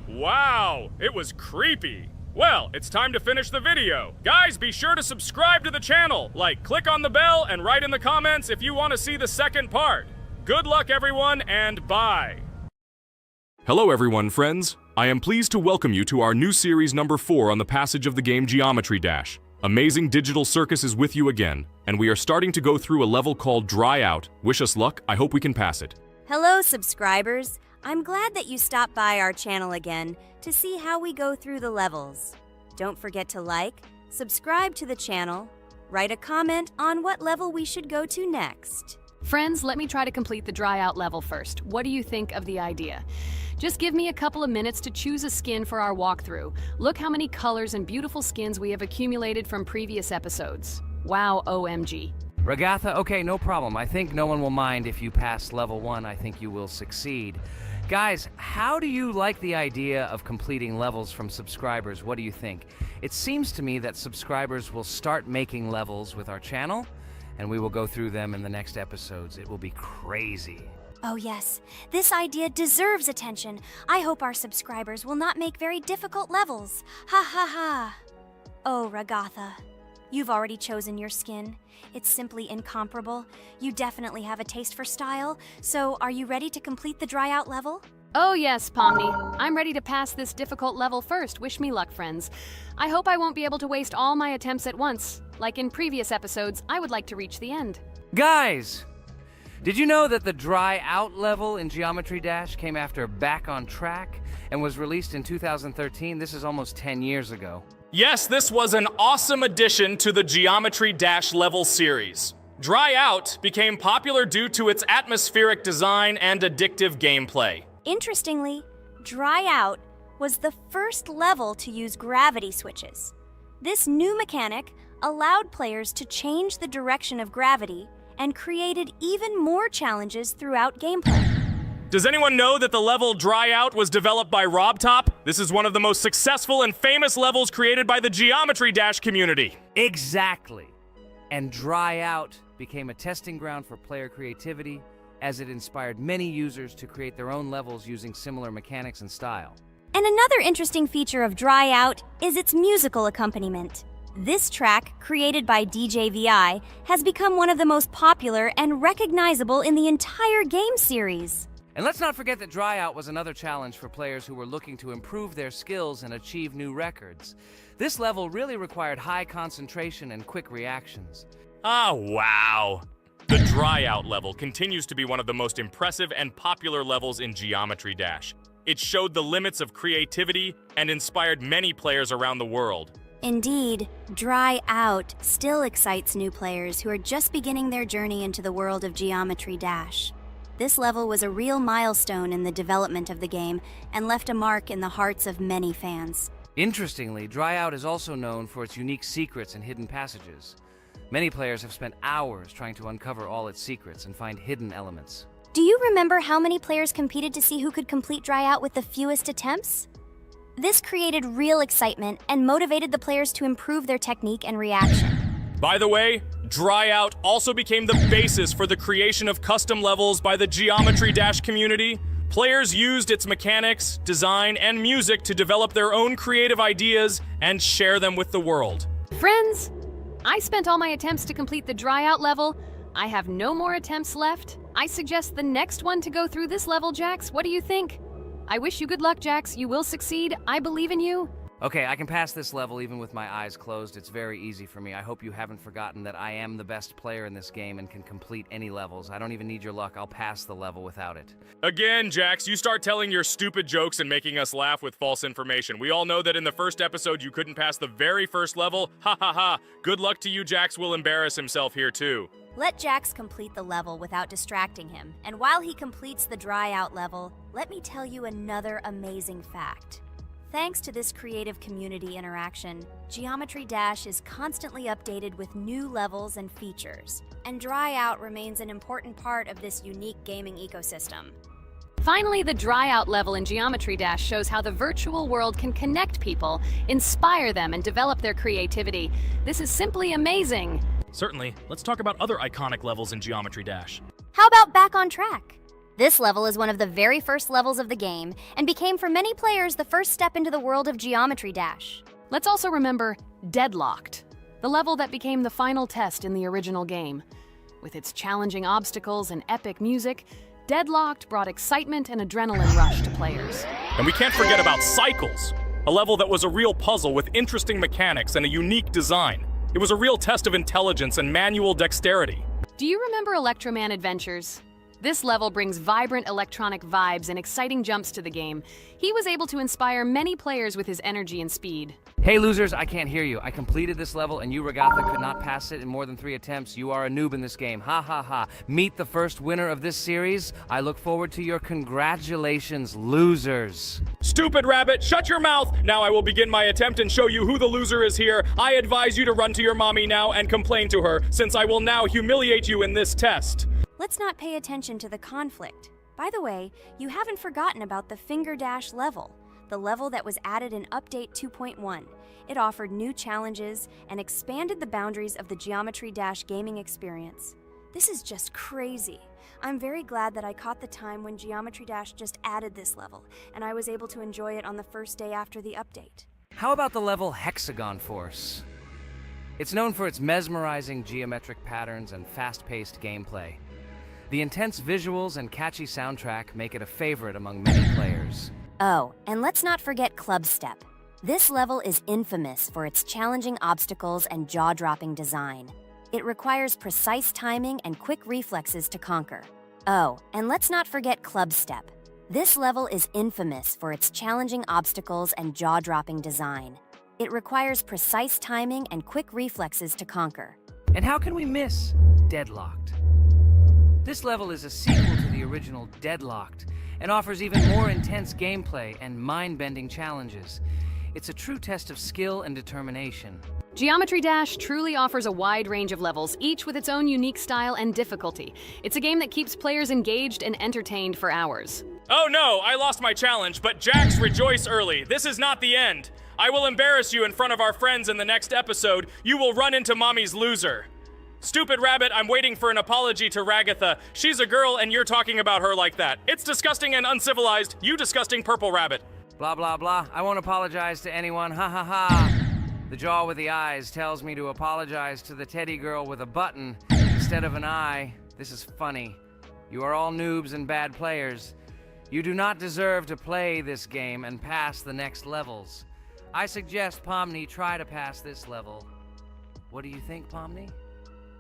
Wow, it was creepy. Well, it's time to finish the video. Guys, be sure to subscribe to the channel, click on the bell, and write in the comments if you want to see the second part. Good luck, everyone, and bye. Hello, everyone, friends. I am pleased to welcome you to our new series number 4 on the passage of the game Geometry Dash. Amazing Digital Circus is with you again, and we are starting to go through a level called Dry Out. Wish us luck. I hope we can pass it. Hello, subscribers. I'm glad that you stopped by our channel again to see how we go through the levels. Don't forget to like, subscribe to the channel, write a comment on what level we should go to next. Friends, let me try to complete the Dry Out level first. What do you think of the idea? Just give me a couple of minutes to choose a skin for our walkthrough. Look how many colors and beautiful skins we have accumulated from previous episodes. Wow, OMG. Regatha, okay, no problem. I think no one will mind if you pass level 1. I think you will succeed. Guys, how do you like the idea of completing levels from subscribers? What do you think? It seems to me that subscribers will start making levels with our channel, and we will go through them in the next episodes. It will be crazy. Oh yes, this idea deserves attention. I hope our subscribers will not make very difficult levels. Ha ha ha. Oh, Regatha, you've already chosen your skin. It's simply incomparable. You definitely have a taste for style. So, are you ready to complete the Dry Out level? Oh yes, Pomni. I'm ready to pass this difficult level first. Wish me luck, friends. I hope I won't be able to waste all my attempts at once. Like in previous episodes, I would like to reach the end. Guys! Did you know that the Dry Out level in Geometry Dash came after Back on Track and was released in 2013? This is almost 10 years ago. Yes, this was an awesome addition to the Geometry Dash level series. Dry Out became popular due to its atmospheric design and addictive gameplay. Interestingly, Dry Out was the first level to use gravity switches. This new mechanic allowed players to change the direction of gravity and created even more challenges throughout gameplay. Does anyone know that the level Dry Out was developed by RobTop? This is one of the most successful and famous levels created by the Geometry Dash community. Exactly. And Dry Out became a testing ground for player creativity, as it inspired many users to create their own levels using similar mechanics and style. And another interesting feature of Dry Out is its musical accompaniment. This track, created by DJ VI, has become one of the most popular and recognizable in the entire game series. And let's not forget that Dry Out was another challenge for players who were looking to improve their skills and achieve new records. This level really required high concentration and quick reactions. Ah, wow. The Dry Out level continues to be one of the most impressive and popular levels in Geometry Dash. It showed the limits of creativity and inspired many players around the world. Indeed, Dry Out still excites new players who are just beginning their journey into the world of Geometry Dash. This level was a real milestone in the development of the game and left a mark in the hearts of many fans. Interestingly, Dry Out is also known for its unique secrets and hidden passages. Many players have spent hours trying to uncover all its secrets and find hidden elements. Do you remember how many players competed to see who could complete Dry Out with the fewest attempts? This created real excitement and motivated the players to improve their technique and reaction. By the way, Dry Out also became the basis for the creation of custom levels by the Geometry Dash community. Players used its mechanics, design, and music to develop their own creative ideas and share them with the world. Friends, I spent all my attempts to complete the Dry Out level. I have no more attempts left. I suggest the next one to go through this level, Jax. What do you think? I wish you good luck, Jax. You will succeed. I believe in you. Okay, I can pass this level even with my eyes closed. It's very easy for me. I hope you haven't forgotten that I am the best player in this game and can complete any levels. I don't even need your luck. I'll pass the level without it. Again, Jax, you start telling your stupid jokes and making us laugh with false information. We all know that in the first episode you couldn't pass the very first level. Ha ha ha. Good luck to you, Jax will embarrass himself here too. Let Jax complete the level without distracting him, and while he completes the Dry Out level, let me tell you another amazing fact. Thanks to this creative community interaction, Geometry Dash is constantly updated with new levels and features, and Dry Out remains an important part of this unique gaming ecosystem. Finally, the Dry Out level in Geometry Dash shows how the virtual world can connect people, inspire them, and develop their creativity. This is simply amazing. Certainly. Let's talk about other iconic levels in Geometry Dash. How about Back on Track? This level is one of the very first levels of the game and became for many players the first step into the world of Geometry Dash. Let's also remember Deadlocked, the level that became the final test in the original game. With its challenging obstacles and epic music, Deadlocked brought excitement and adrenaline rush to players. And we can't forget about Cycles, a level that was a real puzzle with interesting mechanics and a unique design. It was a real test of intelligence and manual dexterity. Do you remember Electroman Adventures? This level brings vibrant electronic vibes and exciting jumps to the game. He was able to inspire many players with his energy and speed. Hey losers, I can't hear you. I completed this level and you, Regatha, could not pass it in more than 3 attempts. You are a noob in this game. Ha ha ha. Meet the first winner of this series. I look forward to your congratulations, losers. Stupid rabbit, shut your mouth! Now I will begin my attempt and show you who the loser is here. I advise you to run to your mommy now and complain to her, since I will now humiliate you in this test. Let's not pay attention to the conflict. By the way, you haven't forgotten about the Finger Dash level, the level that was added in Update 2.1. It offered new challenges and expanded the boundaries of the Geometry Dash gaming experience. This is just crazy. I'm very glad that I caught the time when Geometry Dash just added this level, and I was able to enjoy it on the first day after the update. How about the level Hexagon Force? It's known for its mesmerizing geometric patterns and fast-paced gameplay. The intense visuals and catchy soundtrack make it a favorite among many players. Oh, and let's not forget Club Step. This level is infamous for its challenging obstacles and jaw-dropping design. It requires precise timing and quick reflexes to conquer. Oh, and let's not forget Club Step. This level is infamous for its challenging obstacles and jaw-dropping design. It requires precise timing and quick reflexes to conquer. And how can we miss Deadlocked? This level is a sequel to the original Deadlocked and offers even more intense gameplay and mind-bending challenges. It's a true test of skill and determination. Geometry Dash truly offers a wide range of levels, each with its own unique style and difficulty. It's a game that keeps players engaged and entertained for hours. Oh no, I lost my challenge, but Jax, rejoice early. This is not the end. I will embarrass you in front of our friends in the next episode. You will run into Mommy's loser. Stupid rabbit, I'm waiting for an apology to Ragatha. She's a girl and you're talking about her like that. It's disgusting and uncivilized, you disgusting purple rabbit. Blah, blah, blah. I won't apologize to anyone. Ha ha ha. The jaw with the eyes tells me to apologize to the teddy girl with a button instead of an eye. This is funny. You are all noobs and bad players. You do not deserve to play this game and pass the next levels. I suggest Pomni try to pass this level. What do you think, Pomni?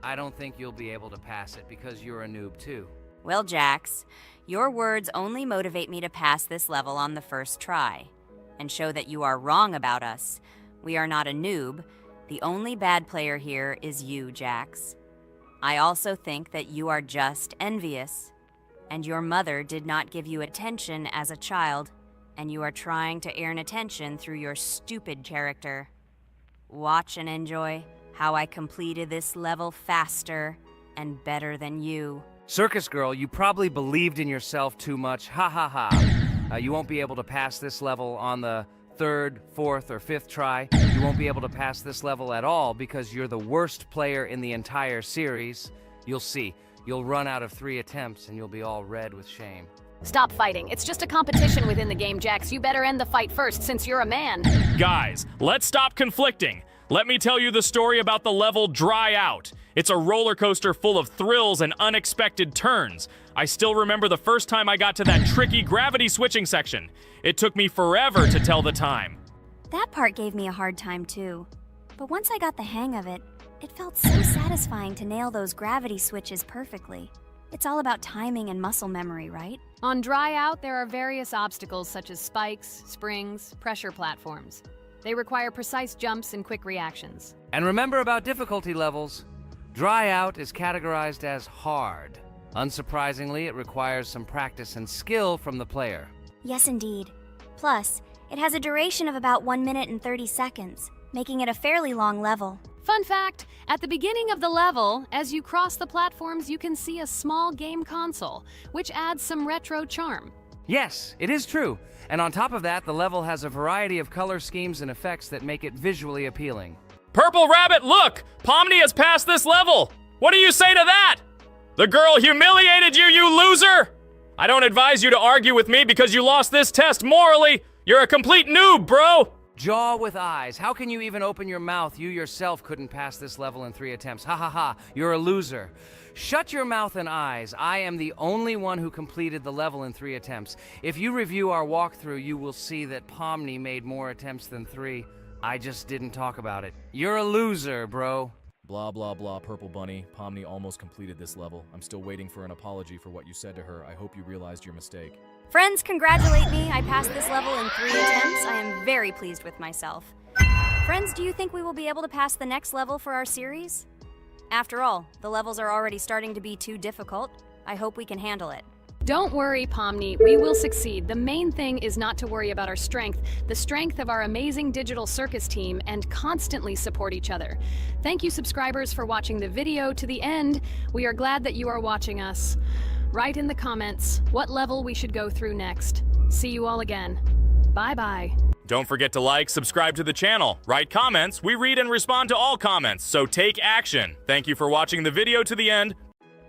I don't think you'll be able to pass it because you're a noob too. Well, Jax, your words only motivate me to pass this level on the first try and show that you are wrong about us. We are not a noob. The only bad player here is you, Jax. I also think that you are just envious, and your mother did not give you attention as a child, and you are trying to earn attention through your stupid character. Watch and enjoy how I completed this level faster and better than you. Circus girl, you probably believed in yourself too much. Ha ha ha. You won't be able to pass this level on the third, fourth, or fifth try. You won't be able to pass this level at all because you're the worst player in the entire series. You'll see. You'll run out of 3 attempts and you'll be all red with shame. Stop fighting. It's just a competition within the game, Jax. You better end the fight first since you're a man. Guys, let's stop conflicting. Let me tell you the story about the level Dry Out. It's a roller coaster full of thrills and unexpected turns. I still remember the first time I got to that tricky gravity switching section. It took me forever to tell the time. That part gave me a hard time too. But once I got the hang of it, it felt so satisfying to nail those gravity switches perfectly. It's all about timing and muscle memory, right? On Dry Out, there are various obstacles such as spikes, springs, pressure platforms. They require precise jumps and quick reactions. And remember about difficulty levels. Dry Out is categorized as hard. Unsurprisingly, it requires some practice and skill from the player. Yes, indeed. Plus, it has a duration of about 1 minute and 30 seconds, making it a fairly long level. Fun fact, at the beginning of the level, as you cross the platforms, you can see a small game console, which adds some retro charm. Yes, it is true. And on top of that, the level has a variety of color schemes and effects that make it visually appealing. Purple Rabbit, look! Pomni has passed this level! What do you say to that? The girl humiliated you, you loser! I don't advise you to argue with me because you lost this test morally. You're a complete noob, bro! Jaw with eyes. How can you even open your mouth? You yourself couldn't pass this level in 3 attempts. Ha ha ha. You're a loser. Shut your mouth and eyes. I am the only one who completed the level in 3 attempts. If you review our walkthrough, you will see that Pomni made more attempts than 3. I just didn't talk about it. You're a loser, bro. Blah, blah, blah, Purple Bunny. Pomni almost completed this level. I'm still waiting for an apology for what you said to her. I hope you realized your mistake. Friends, congratulate me. I passed this level in 3 attempts. I am very pleased with myself. Friends, do you think we will be able to pass the next level for our series? After all, the levels are already starting to be too difficult. I hope we can handle it. Don't worry, Pomni, we will succeed. The main thing is not to worry about our strength, the strength of our amazing digital circus team, and constantly support each other. Thank you, subscribers, for watching the video to the end. We are glad that you are watching us. Write in the comments what level we should go through next. See you all again. Bye-bye. Don't forget to like, subscribe to the channel, write comments. We read and respond to all comments, so take action. Thank you for watching the video to the end.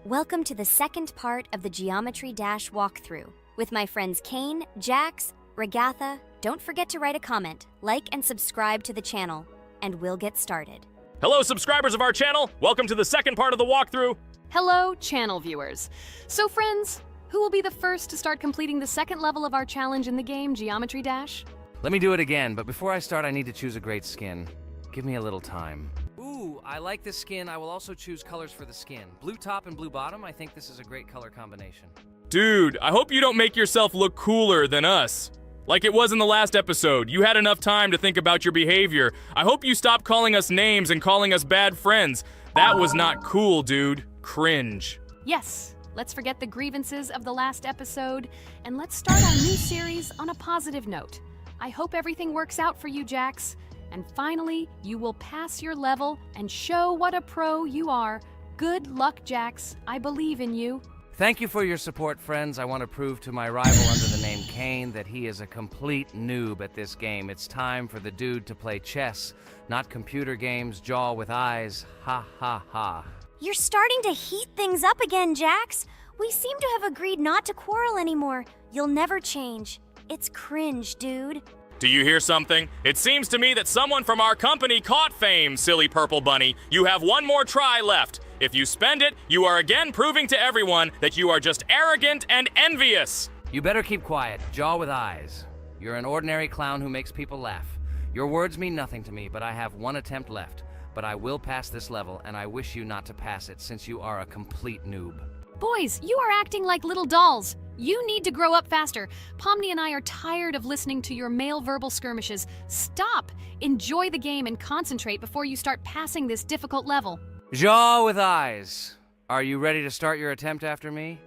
Welcome to the second part of the Geometry Dash walkthrough. With my friends Kane, Jax, Ragatha, don't forget to write a comment, like and subscribe to the channel, and we'll get started. Hello, subscribers of our channel. Welcome to the second part of the walkthrough. Hello, channel viewers. So friends, who will be the first to start completing the second level of our challenge in the game, Geometry Dash? Let me do it again, but before I start, I need to choose a great skin. Give me a little time. Ooh, I like this skin. I will also choose colors for the skin. Blue top and blue bottom. I think this is a great color combination. Dude, I hope you don't make yourself look cooler than us. Like it was in the last episode. You had enough time to think about your behavior. I hope you stop calling us names and calling us bad friends. That was not cool, dude. Cringe. Yes, let's forget the grievances of the last episode, and let's start our new series on a positive note. I hope everything works out for you, Jax. And finally, you will pass your level and show what a pro you are. Good luck, Jax. I believe in you. Thank you for your support, friends. I want to prove to my rival under the name Kane that he is a complete noob at this game. It's time for the dude to play chess, not computer games, jaw with eyes. Ha ha ha. You're starting to heat things up again, Jax. We seem to have agreed not to quarrel anymore. You'll never change. It's cringe, dude. Do you hear something? It seems to me that someone from our company caught fame, silly purple bunny. You have one more try left. If you spend it, you are again proving to everyone that you are just arrogant and envious. You better keep quiet, jaw with eyes. You're an ordinary clown who makes people laugh. Your words mean nothing to me, but I have one attempt left. But I will pass this level, and I wish you not to pass it since you are a complete noob. Boys, you are acting like little dolls. You need to grow up faster. Pomni and I are tired of listening to your male verbal skirmishes. Stop! Enjoy the game and concentrate before you start passing this difficult level. Jaw with eyes. Are you ready to start your attempt after me?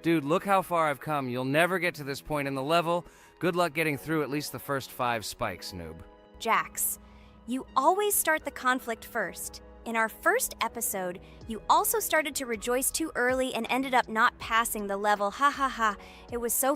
Dude, look how far I've come. You'll never get to this point in the level. Good luck getting through at least the first 5 spikes, noob. Jax, you always start the conflict first. In our first episode, you also started to rejoice too early and ended up not passing the level. Ha ha ha. It was so